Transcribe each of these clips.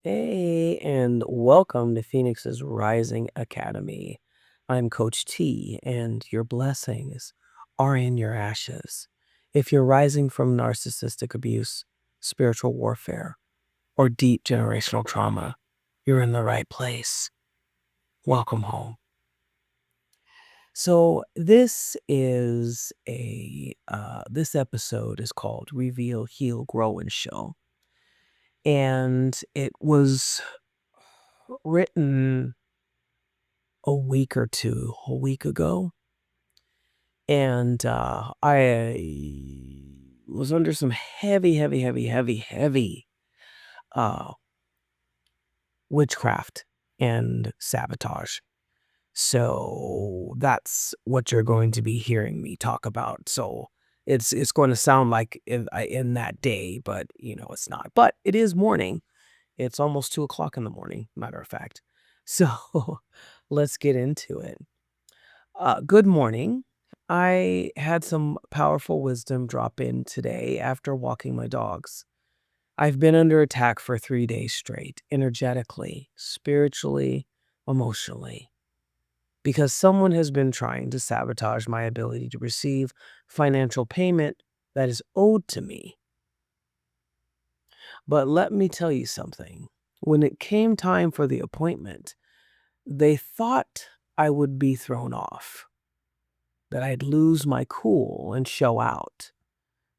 Hey, and welcome to Phoenix's Rising Academy. I'm Coach T, and your blessings are in your ashes. If you're rising from narcissistic abuse, spiritual warfare, or deep generational trauma, you're in the right place. Welcome home. So this episode is called Reveal, Heal, Grow, and Show, and it was written a week ago, and I was under some heavy uh, witchcraft and sabotage. So that's what you're going to be hearing me talk about. So it's going to sound like in that day, but it's not. But it is morning. It's almost 2 o'clock in the morning, matter of fact. So let's get into it. Good morning. I had some powerful wisdom drop in today after walking my dogs. I've been under attack for 3 days straight, energetically, spiritually, emotionally, because someone has been trying to sabotage my ability to receive financial payment that is owed to me. But let me tell you something. When it came time for the appointment, they thought I would be thrown off, that I'd lose my cool and show out,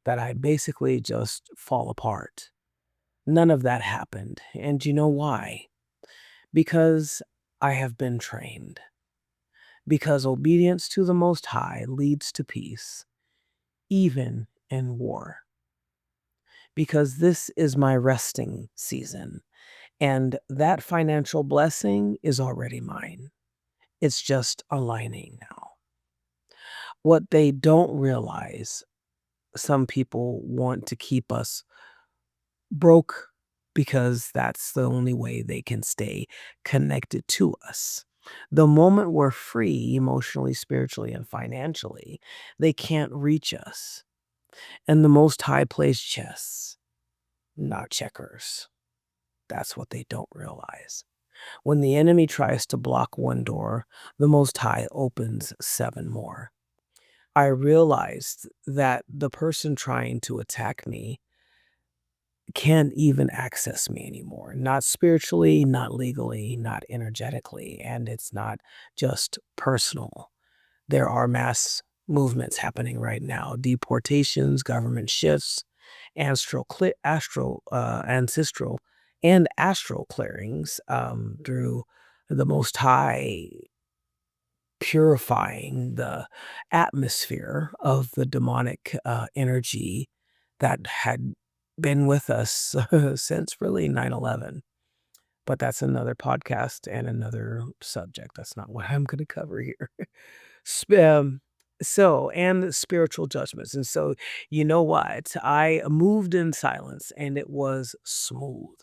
that I'd basically just fall apart. None of that happened. And you know why? Because I have been trained. Because obedience to the Most High leads to peace, even in war. Because this is my resting season, and that financial blessing is already mine. It's just aligning now. What they don't realize, some people want to keep us broke because that's the only way they can stay connected to us. The moment we're free emotionally, spiritually, and financially, they can't reach us. And the Most High plays chess, not checkers. That's what they don't realize. When the enemy tries to block one door, the Most High opens 7 more. I realized that the person trying to attack me can't even access me anymore. Not spiritually, not legally, not energetically, and it's not just personal. There are mass movements happening right now, deportations, government shifts, ancestral and astral clearings through the Most High purifying the atmosphere of the demonic energy that had been with us since really 9/11. But that's another podcast and another subject. That's not what I'm going to cover here. Sp- um, and spiritual judgments. And so, you know what? I moved in silence and it was smooth.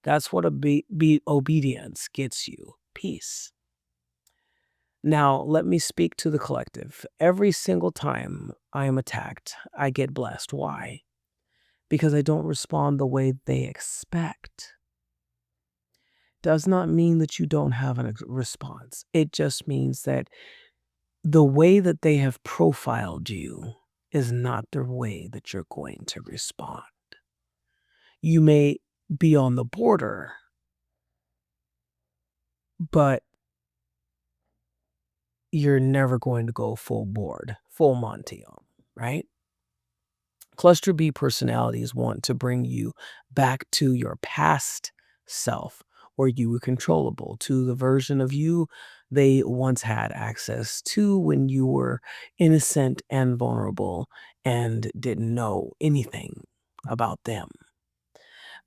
That's what obedience gets you, peace. Now, let me speak to the collective. Every single time I am attacked, I get blessed. Why? Because I don't respond the way they expect. Does not mean that you don't have a response. It just means that the way that they have profiled you is not the way that you're going to respond. You may be on the border, but you're never going to go full board, full Monty on, right? Cluster B personalities want to bring you back to your past self where you were controllable, to the version of you they once had access to when you were innocent and vulnerable and didn't know anything about them.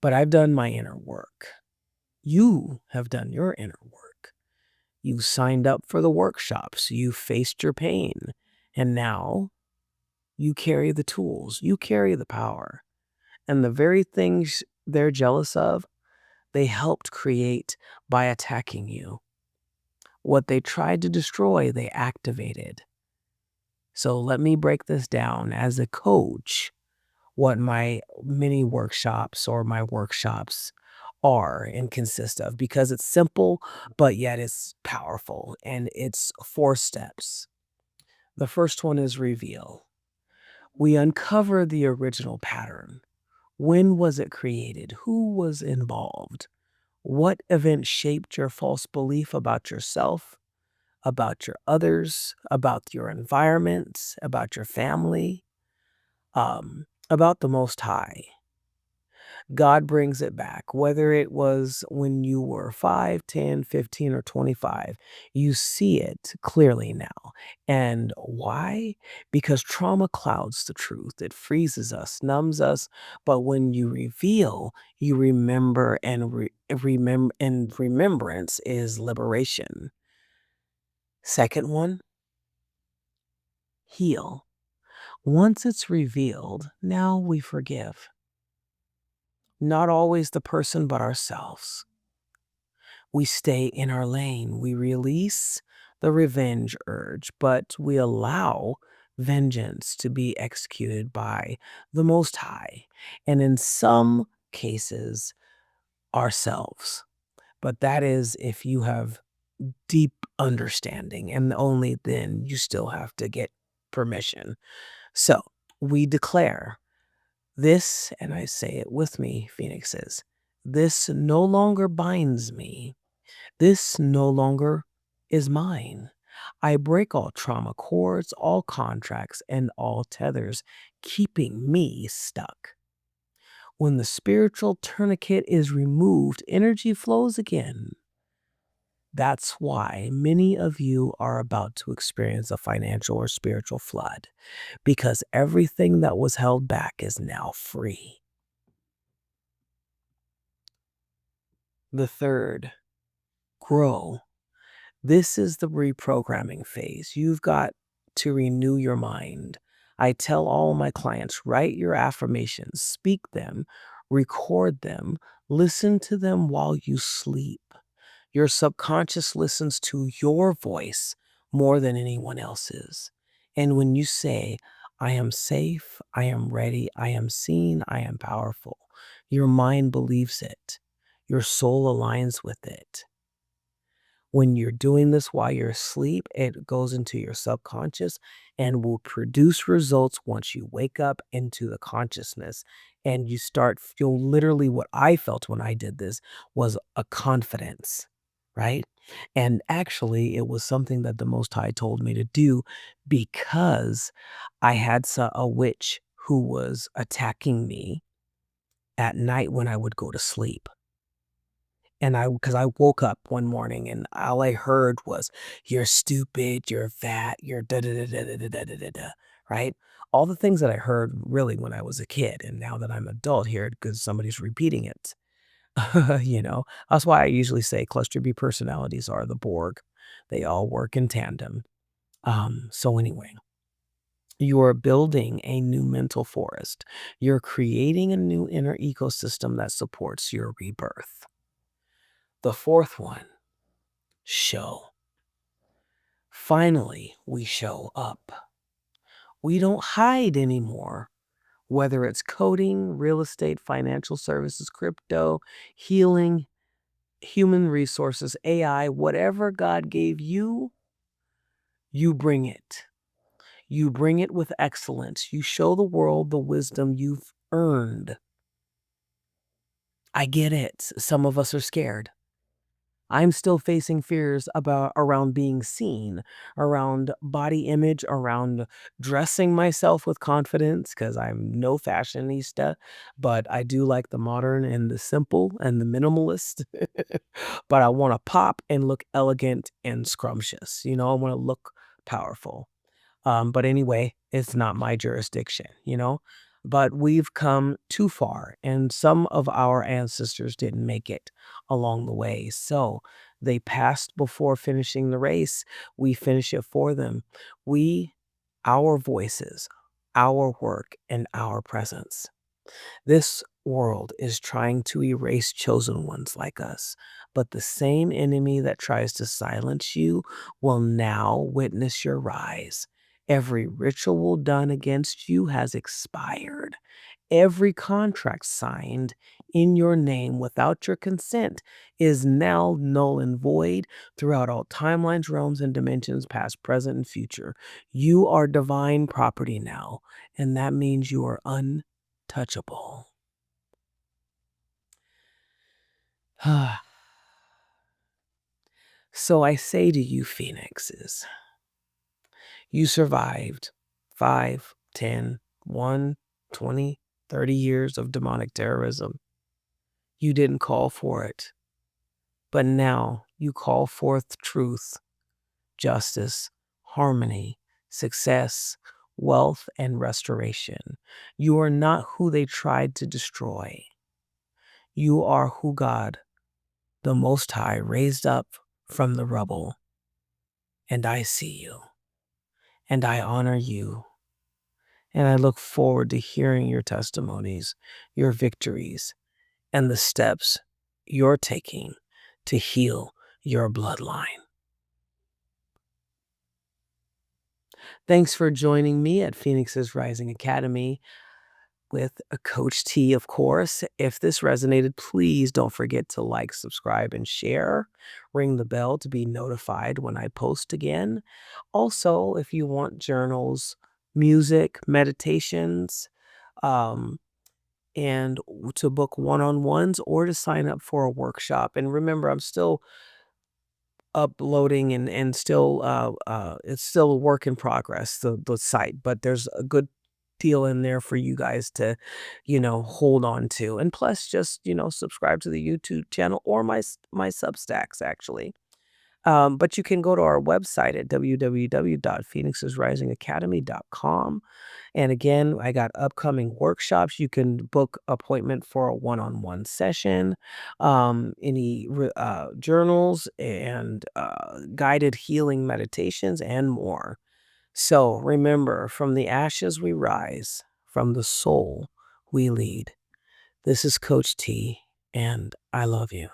But I've done my inner work. You have done your inner work. You signed up for the workshops. You faced your pain. And now you carry the tools. You carry the power. And the very things they're jealous of, they helped create by attacking you. What they tried to destroy, they activated. So let me break this down as a coach, what my mini workshops or my workshops are and consist of because it's simple, but yet it's powerful. And it's 4 steps. The first one is reveal. We uncover the original pattern. When was it created? Who was involved? What event shaped your false belief about yourself, about your others, about your environment, about your family, about the Most High? God brings it back, whether it was when you were 5, 10, 15, or 25. You see it clearly now. And why? Because trauma clouds the truth. It freezes us, numbs us. But when you reveal, you remember, and remembrance is liberation. Second one, heal. Once it's revealed, now we forgive. Not always the person, but ourselves. We stay in our lane. We release the revenge urge, but we allow vengeance to be executed by the Most High, and in some cases, ourselves. But that is if you have deep understanding, and only then you still have to get permission. So we declare this, and I say it with me, Phoenixes. This no longer binds me. This no longer is mine. I break all trauma cords, all contracts, and all tethers, keeping me stuck. When the spiritual tourniquet is removed, energy flows again. That's why many of you are about to experience a financial or spiritual flood, because everything that was held back is now free. The third, grow. This is the reprogramming phase. You've got to renew your mind. I tell all my clients, write your affirmations, speak them, record them, listen to them while you sleep. Your subconscious listens to your voice more than anyone else's. And when you say, I am safe, I am ready, I am seen, I am powerful, your mind believes it. Your soul aligns with it. When you're doing this while you're asleep, it goes into your subconscious and will produce results once you wake up into the consciousness and you start feel literally what I felt when I did this was a confidence, right? And actually it was something that the Most High told me to do because I had a witch who was attacking me at night when I would go to sleep. And because I woke up one morning and all I heard was, "You're stupid, you're fat, you're da da da da da da da da da da," right? All the things that I heard really when I was a kid, and now that I'm an adult, hear it because somebody's repeating it. You know? That's why I usually say cluster B personalities are the Borg. They all work in tandem. So anyway, you are building a new mental forest. You're creating a new inner ecosystem that supports your rebirth. The fourth one, show. Finally, we show up. We don't hide anymore, whether it's coding, real estate, financial services, crypto, healing, human resources, AI, whatever God gave you, you bring it. You bring it with excellence. You show the world the wisdom you've earned. I get it. Some of us are scared. I'm still facing fears about around being seen, around body image, around dressing myself with confidence because I'm no fashionista, but I do like the modern and the simple and the minimalist. But I want to pop and look elegant and scrumptious. I want to look powerful. But anyway, it's not my jurisdiction. But we've come too far, and some of our ancestors didn't make it along the way. So they passed before finishing the race. We finish it for them. Our voices, our work, and our presence. This world is trying to erase chosen ones like us, but the same enemy that tries to silence you will now witness your rise. Every ritual done against you has expired. Every contract signed in your name without your consent is now null and void throughout all timelines, realms, and dimensions, past, present, and future. You are divine property now, and that means you are untouchable. So I say to you, Phoenixes, you survived 5, 10, 1, 20, 30 years of demonic terrorism. You didn't call for it, but now you call forth truth, justice, harmony, success, wealth, and restoration. You are not who they tried to destroy. You are who God, the Most High, raised up from the rubble. And I see you, and I honor you, and I look forward to hearing your testimonies, your victories, and the steps you're taking to heal your bloodline. Thanks for joining me at Phoenix's Rising Academy with a Coach T, of course. If this resonated, please don't forget to like, subscribe, and share. Ring the bell to be notified when I post again. Also, if you want journals, music, meditations, um, and to book one-on-ones or to sign up for a workshop. And remember, I'm still uploading and still it's still a work in progress, the site, but there's a good deal in there for you guys to hold on to. And plus, just subscribe to the YouTube channel or my Substacks, actually. But you can go to our website at www.phoenixesrisingacademy.com. And again, I got upcoming workshops. You can book appointment for a one-on-one session, any journals and guided healing meditations and more. So remember, from the ashes we rise, from the soul we lead. This is Coach T, and I love you.